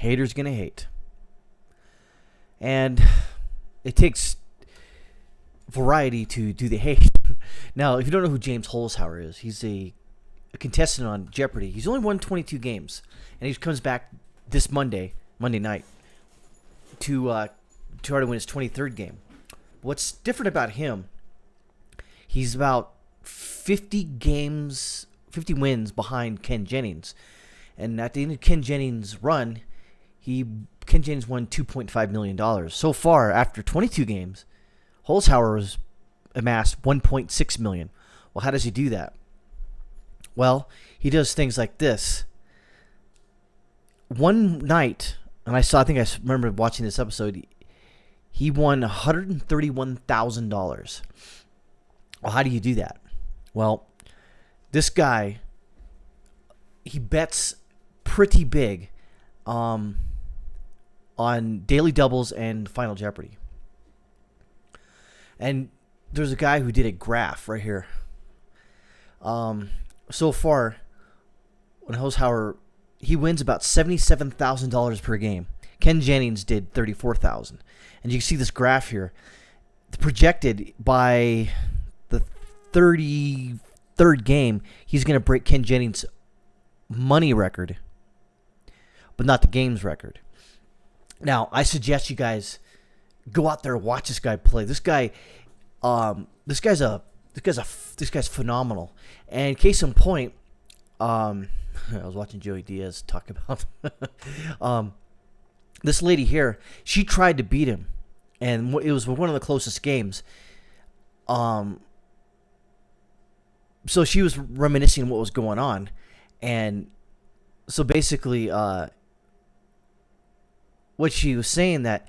Haters gonna hate. And it takes variety to do the hate. Now, if you don't know who James Holzhauer is, he's a contestant on Jeopardy. He's only won 22 games, and he comes back this Monday night, to try to win his 23rd game. What's different about him? He's about 50 wins behind Ken Jennings, and at the end of Ken Jennings' run, Ken Jennings won $2.5 million. So far, after 22 games, Holzhauer has amassed $1.6 million. Well, how does he do that? Well, he does things like this. One night, and I think I remember watching this episode, he won $131,000. Well, how do you do that? Well, this guy, he bets pretty big on Daily Doubles and Final Jeopardy. And there's a guy who did a graph right here. So far, when Holzhauer, he wins about $77,000 per game. Ken Jennings did $34,000. And you can see this graph here. Projected by the 33rd game, he's going to break Ken Jennings' money record, but not the games record. Now, I suggest you guys go out there and watch this guy play. This guy's phenomenal. And case in point, I was watching Joey Diaz talk about this lady here. She tried to beat him, and it was one of the closest games. So she was reminiscing what was going on, and so basically, what she was saying that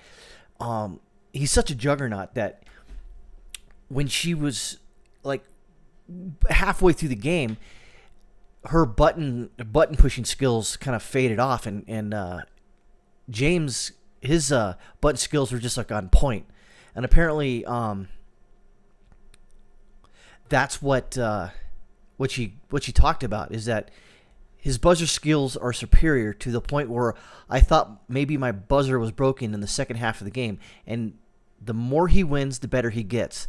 he's such a juggernaut that when she was like halfway through the game, her button pushing skills kind of faded off, and James, his button skills were just like on point, and apparently that's what she talked about, is that his buzzer skills are superior to the point where I thought maybe my buzzer was broken in the second half of the game, and the more he wins, the better he gets.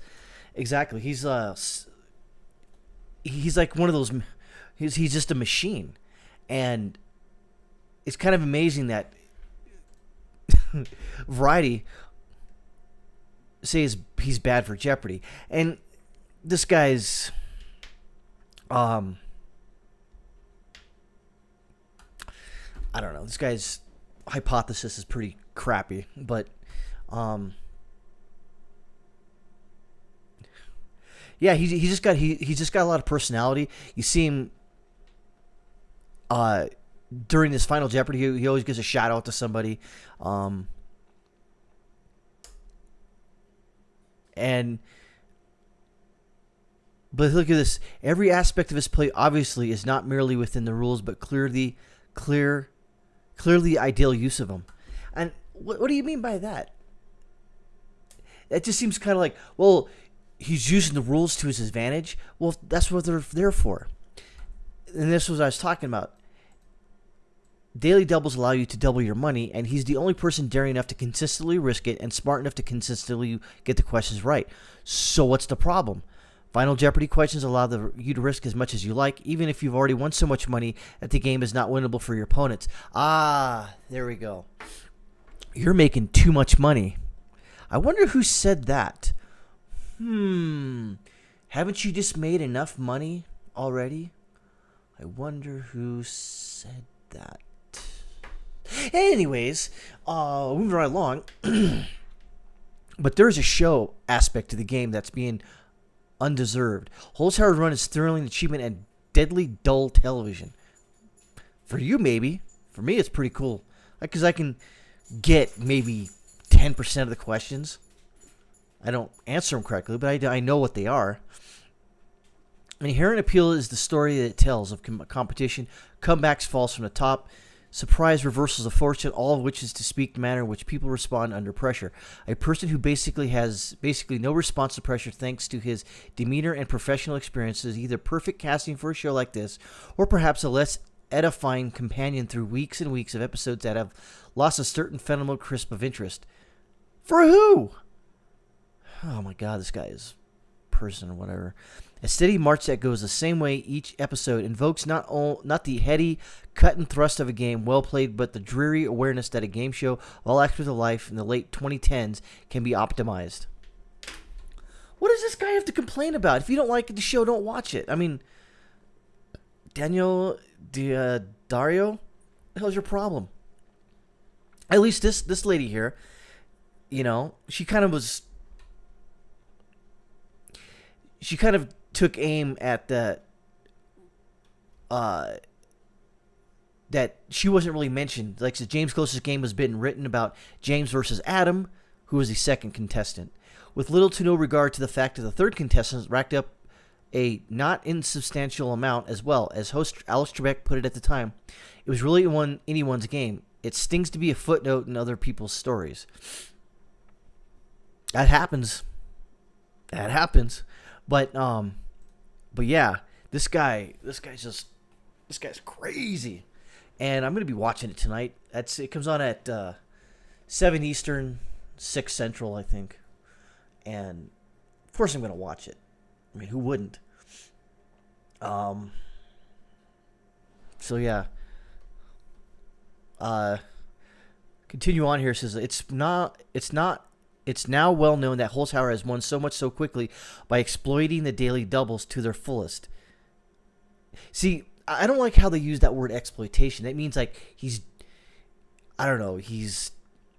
Exactly, he's like one of those. He's just a machine, and it's kind of amazing that Variety says he's bad for Jeopardy, and this guy's I don't know. This guy's hypothesis is pretty crappy, but yeah, he's just got a lot of personality. You see him during this Final Jeopardy. He always gives a shout out to somebody, but look at this. Every aspect of his play obviously is not merely within the rules, but clearly ideal use of them. And what do you mean by that? That just seems kind of like, well, he's using the rules to his advantage. Well, that's what they're there for. And this was what I was talking about. Daily doubles allow you to double your money, and he's the only person daring enough to consistently risk it and smart enough to consistently get the questions right. So what's the problem? Final Jeopardy questions allow you to risk as much as you like, even if you've already won so much money that the game is not winnable for your opponents. Ah, there we go. You're making too much money. I wonder who said that. Haven't you just made enough money already? I wonder who said that. Anyways, moving right along. But there's a show aspect to the game that's being undeserved. Holzhauer's run is thrilling achievement and deadly dull television. For you, maybe. For me, it's pretty cool. Because I can get maybe 10% of the questions. I don't answer them correctly, but I know what they are. An inherent appeal is the story that it tells of competition, comebacks, falls from the top, surprise reversals of fortune, all of which is to speak the manner in which people respond under pressure. A person who has no response to pressure thanks to his demeanor and professional experience is either perfect casting for a show like this, or perhaps a less edifying companion through weeks and weeks of episodes that have lost a certain phenomenal crisp of interest. For who? Oh my God, this guy is person or whatever. A steady march that goes the same way each episode invokes not the heady cut and thrust of a game well played, but the dreary awareness that a game show of all aspects of life in the late 2010s can be optimized. What does this guy have to complain about? If you don't like the show, don't watch it. I mean, Daniel Dario, what the hell's your problem? At least this lady here, she kind of took aim at the that she wasn't really mentioned. Like the James Closest Game was written about James versus Adam, who was the second contestant, with little to no regard to the fact that the third contestant racked up a not insubstantial amount as well. As host Alex Trebek put it at the time, it was really anyone's game. It stings to be a footnote in other people's stories. That happens. But yeah, this guy's crazy. And I'm going to be watching it tonight. It comes on at 7 Eastern, 6 Central, I think. And of course I'm going to watch it. I mean, who wouldn't? So yeah. Continue on here. It says it's now well known that Holzhauer has won so much so quickly by exploiting the daily doubles to their fullest. See, I don't like how they use that word exploitation. That means like he's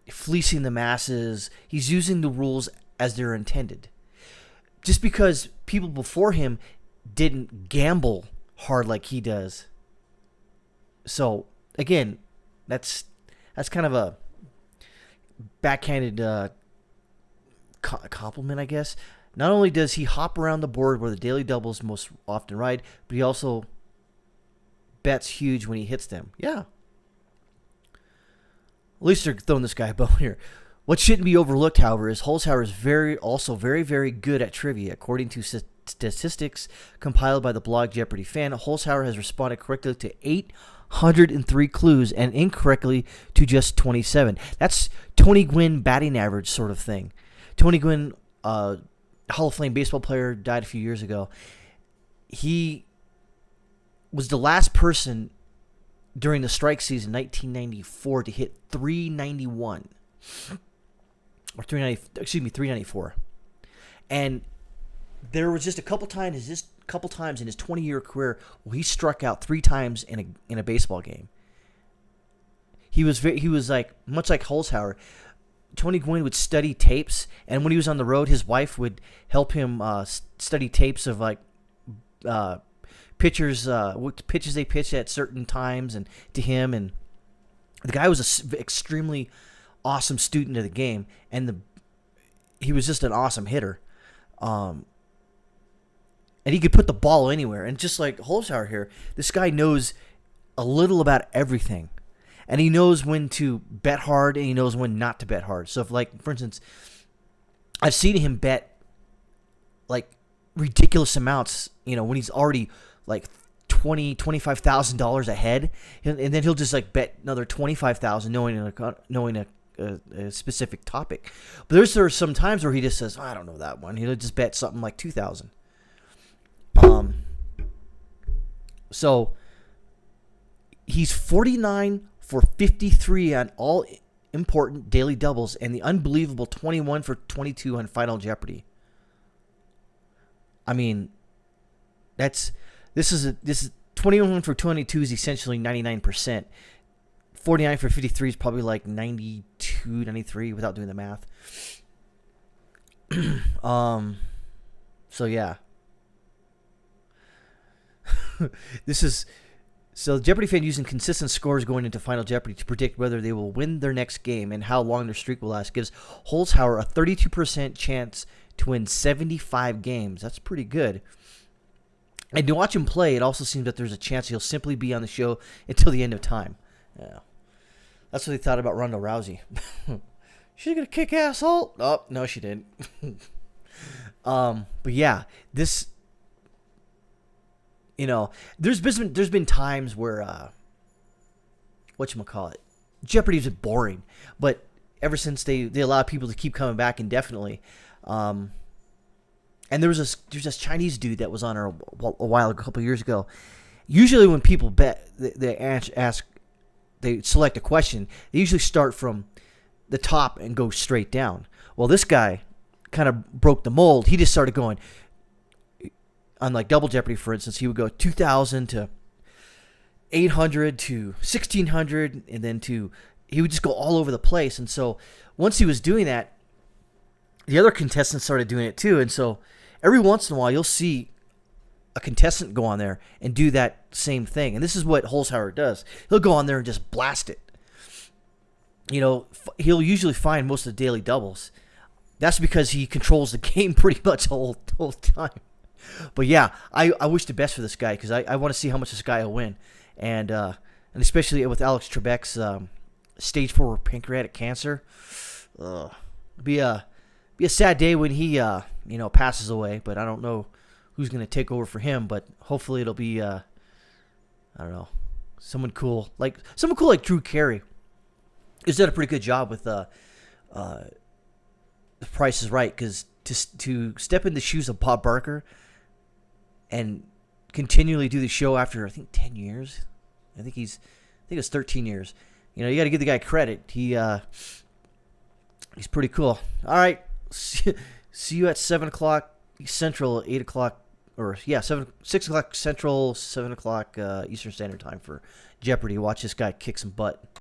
fleecing the masses. He's using the rules as they're intended. Just because people before him didn't gamble hard like he does. So, again, that's kind of a backhanded compliment, I guess. Not only does he hop around the board where the daily doubles most often ride, but he also bets huge when he hits them. Yeah. At least they're throwing this guy a bone here. What shouldn't be overlooked, however, is Holzhauer is very, very good at trivia. According to statistics compiled by the blog Jeopardy Fan, Holzhauer has responded correctly to 803 clues and incorrectly to just 27. That's Tony Gwynn batting average sort of thing. Tony Gwynn, Hall of Fame baseball player, died a few years ago. He was the last person during the strike season, 1994, to hit 391. Or 394. And there was just a couple times in his 20-year career where he struck out 3 times in a baseball game. He was like, much like Holzhauer, Tony Gwynn would study tapes, and when he was on the road, his wife would help him study tapes of like pitchers, what pitches they pitched at certain times, and to him. And the guy was an extremely awesome student of the game, and he was just an awesome hitter. And he could put the ball anywhere. And just like Holzhauer here, this guy knows a little about everything. And he knows when to bet hard, and he knows when not to bet hard. So if, like, for instance, I've seen him bet like ridiculous amounts, when he's already like $25,000 ahead, and then he'll just like bet another $25,000 knowing a specific topic. But there are some times where he just says, I don't know that one. He'll just bet something like $2,000. So he's 49 for 53 on all important daily doubles, and the unbelievable 21 for 22 on Final Jeopardy. I mean, this is 21 for 22 is essentially 99%. 49 for 53 is probably like 92, 93 without doing the math. So yeah. So Jeopardy fan using consistent scores going into Final Jeopardy to predict whether they will win their next game and how long their streak will last gives Holzhauer a 32% chance to win 75 games. That's pretty good. And to watch him play, it also seems that there's a chance he'll simply be on the show until the end of time. Yeah. That's what they thought about Ronda Rousey. She's gonna kick ass, Holt. Oh, no, she didn't. But yeah, this, there's been times where whatchamacallit, Jeopardy's boring, but ever since they allow people to keep coming back indefinitely. And there's this Chinese dude that was on there a couple of years ago. Usually when people bet, they select a question, they usually start from the top and go straight down. Well, this guy kind of broke the mold. He just started going on, like Double Jeopardy, for instance. He would go 2,000 to 800 to 1,600, and then he would just go all over the place. And so once he was doing that, the other contestants started doing it too. And so every once in a while, you'll see a contestant go on there and do that same thing. And this is what Holzhauer does. He'll go on there and just blast it. You know, he'll usually find most of the daily doubles. That's because he controls the game pretty much the whole time. But yeah, I wish the best for this guy, because I want to see how much this guy will win. And especially with Alex Trebek's stage 4 pancreatic cancer. Be a sad day when he passes away, but I don't know who's going to take over for him, but hopefully it'll be I don't know, someone cool like Drew Carey. He's done a pretty good job with The Price is Right, because to step in the shoes of Bob Barker and continually do the show after, I think, 10 years. I think it's 13 years. You know, you got to give the guy credit. He's pretty cool. All right, see you at 7 o'clock Central, 8 o'clock, 6 o'clock Central, 7 o'clock Eastern Standard Time for Jeopardy. Watch this guy kick some butt.